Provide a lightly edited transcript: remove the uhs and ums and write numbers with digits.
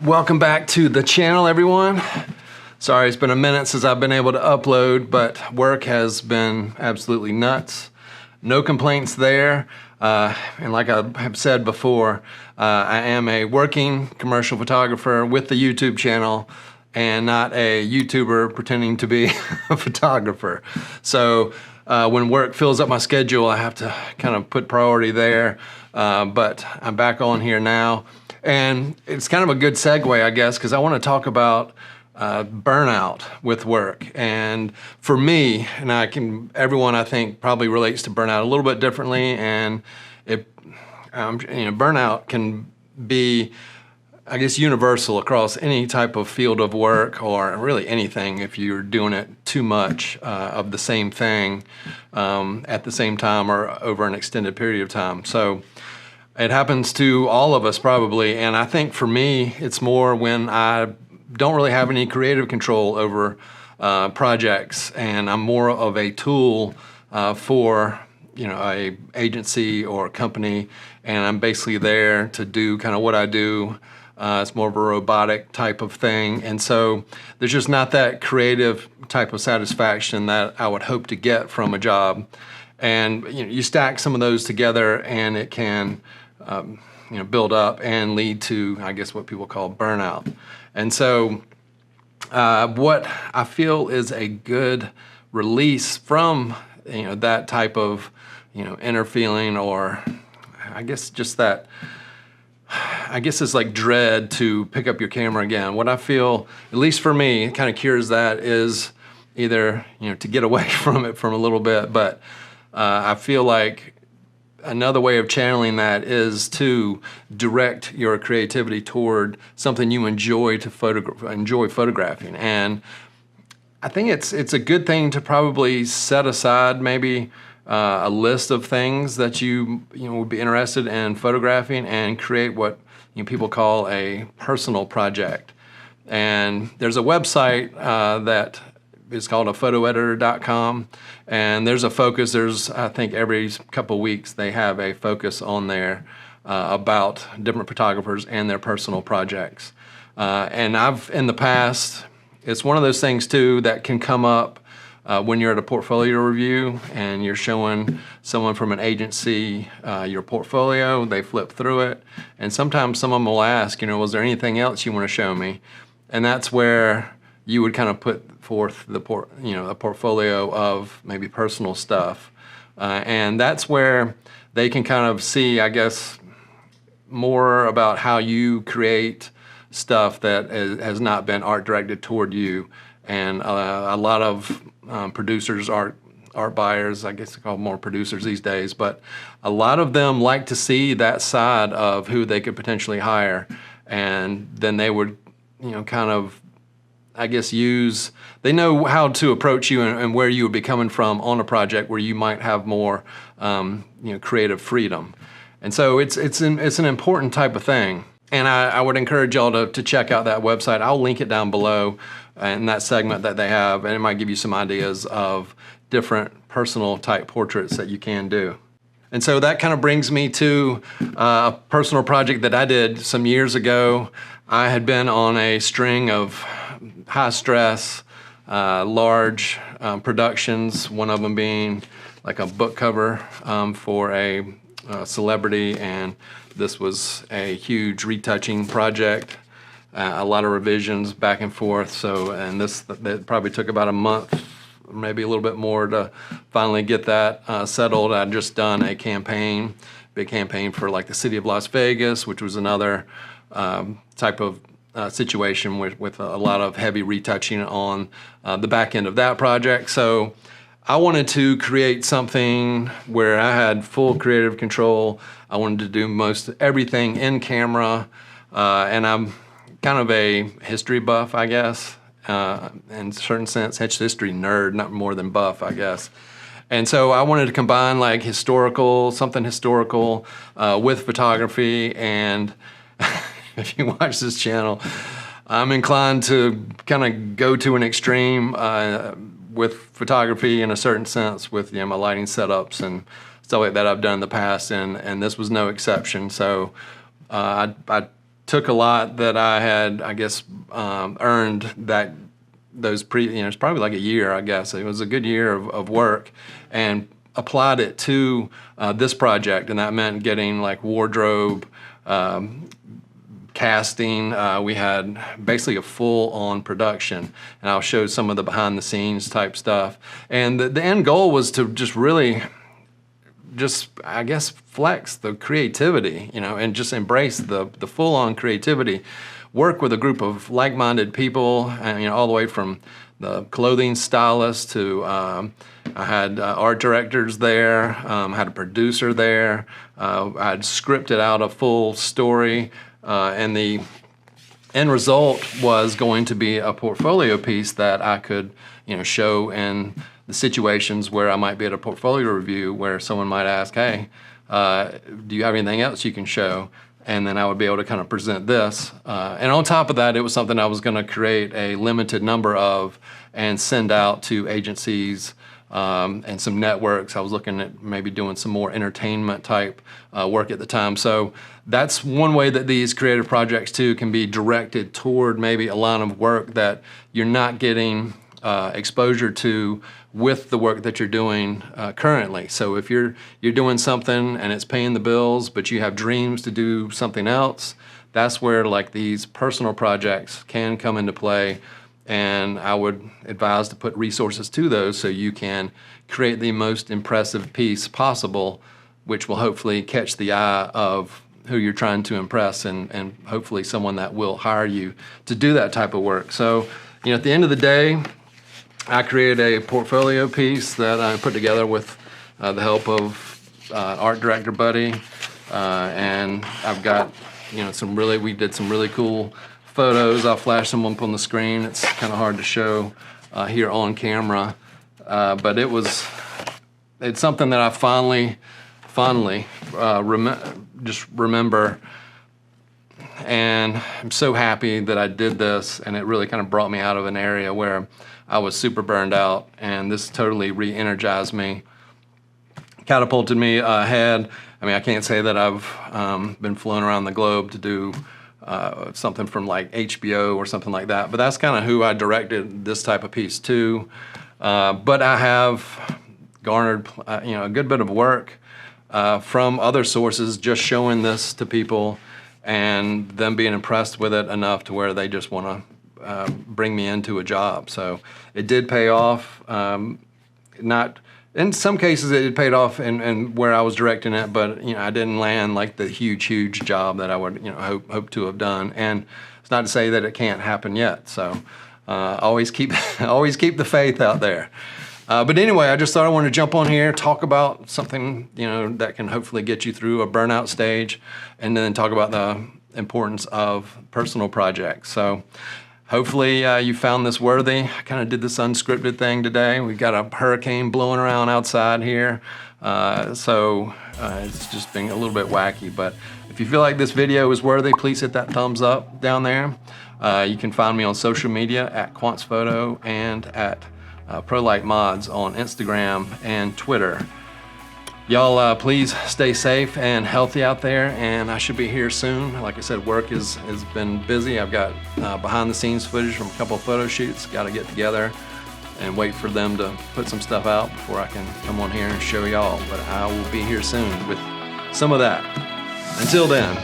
Welcome back to the channel, everyone. Sorry, it's been a minute since I've been able to upload, but work has been absolutely nuts. No complaints there. And like I have said before, I am a working commercial photographer with the YouTube channel and not a YouTuber pretending to be a photographer. So when work fills up my schedule, I have to kind of put priority there. But I'm back on here now. And it's kind of a good segue, I guess, because I want to talk about burnout with work. And for me, and everyone I think probably relates to burnout a little bit differently. And burnout can be, I guess, universal across any type of field of work, or really anything if you're doing it too much of the same thing at the same time or over an extended period of time. So it happens to all of us probably, and I think for me, it's more when I don't really have any creative control over projects, and I'm more of a tool for a agency or a company, and I'm basically there to do kind of what I do. It's more of a robotic type of thing, and so there's just not that creative type of satisfaction that I would hope to get from a job. And you stack some of those together, and it can build up and lead to, I guess, what people call burnout. And so what I feel is a good release from that type of inner feeling, or I guess just that, I guess it's like dread to pick up your camera again. What I feel, at least for me, kind of cures that is either to get away from it for a little bit, but I feel like another way of channeling that is to direct your creativity toward something you enjoy photographing. And I think it's a good thing to probably set aside maybe a list of things that you would be interested in photographing and create what people call a personal project. And there's a website that is called photoeditor.com, and there's a focus. I think every couple of weeks they have a focus on there about different photographers and their personal projects. And I've, in the past, it's one of those things too that can come up when you're at a portfolio review and you're showing someone from an agency your portfolio. They flip through it, and sometimes someone will ask, was there anything else you want to show me? And that's where you would kind of put forth a portfolio of maybe personal stuff. And that's where they can kind of see, I guess, more about how you create stuff that has not been art directed toward you. And a lot of producers, art buyers, I guess they call them more producers these days, but a lot of them like to see that side of who they could potentially hire. And then they would, kind of, I guess, they know how to approach you and where you would be coming from on a project where you might have more, creative freedom. And so it's an important type of thing. And I would encourage y'all to check out that website. I'll link it down below in that segment that they have, and it might give you some ideas of different personal type portraits that you can do. And so that kind of brings me to a personal project that I did some years ago. I had been on a string of high stress, large productions, one of them being like a book cover for a celebrity, and this was a huge retouching project, a lot of revisions back and forth. So, and that probably took about a month, maybe a little bit more, to finally get that settled. I'd just done a big campaign for like the city of Las Vegas, which was another type of situation with a lot of heavy retouching on the back end of that project. So I wanted to create something where I had full creative control. I wanted to do most everything in camera, and I'm kind of a history buff, I guess, in a certain sense, history nerd, not more than buff, I guess. And so I wanted to combine like something historical with photography. And if you watch this channel, I'm inclined to kind of go to an extreme with photography in a certain sense with my lighting setups and stuff like that I've done in the past, and this was no exception. So I took a lot that I had, I guess, earned that it's probably like a year, I guess. It was a good year of work, and applied it to this project, and that meant getting like wardrobe, casting. We had basically a full-on production, and I'll show some of the behind-the-scenes type stuff. And the end goal was to just really, I guess, flex the creativity, and just embrace the full-on creativity. Work with a group of like-minded people, and all the way from the clothing stylist to I had art directors there, had a producer there. I had scripted out a full story, and the end result was going to be a portfolio piece that I could, show in the situations where I might be at a portfolio review where someone might ask, hey, do you have anything else you can show? And then I would be able to kind of present this. And on top of that, it was something I was going to create a limited number of and send out to agencies and some networks. I was looking at maybe doing some more entertainment type work at the time. So that's one way that these creative projects too can be directed toward maybe a line of work that you're not getting exposure to with the work that you're doing currently. So if you're doing something and it's paying the bills, but you have dreams to do something else, that's where like these personal projects can come into play. And I would advise to put resources to those so you can create the most impressive piece possible, which will hopefully catch the eye of who you're trying to impress, and hopefully someone that will hire you to do that type of work. So, at the end of the day, I created a portfolio piece that I put together with the help of art director buddy, and I've got we did some really cool photos. I'll flash them up on the screen. It's kind of hard to show here on camera, but it's something that I fondly remember, and I'm so happy that I did this, and it really kind of brought me out of an area where I was super burned out, and this totally re-energized me, catapulted me ahead. I mean, I can't say that I've been flown around the globe to do something from like HBO or something like that, but that's kind of who I directed this type of piece to. But I have garnered a good bit of work from other sources, just showing this to people and them being impressed with it enough to where they just want to bring me into a job. So it did pay off. Not in some cases it paid off in where I was directing it, but I didn't land like the huge job that I would hope to have done. And it's not to say that it can't happen yet. So always keep the faith out there. But anyway, I just thought I wanted to jump on here, talk about something that can hopefully get you through a burnout stage, and then talk about the importance of personal projects. So hopefully you found this worthy. I kind of did this unscripted thing today. We've got a hurricane blowing around outside here, so it's just been a little bit wacky. But if you feel like this video is worthy, please hit that thumbs up down there. You can find me on social media at quantzphoto and at ProLight Mods on Instagram and Twitter. Y'all please stay safe and healthy out there, and I should be here soon. Like I said, work has been busy. I've got behind the scenes footage from a couple of photo shoots, got to get together and wait for them to put some stuff out before I can come on here and show y'all. But I will be here soon with some of that. Until then.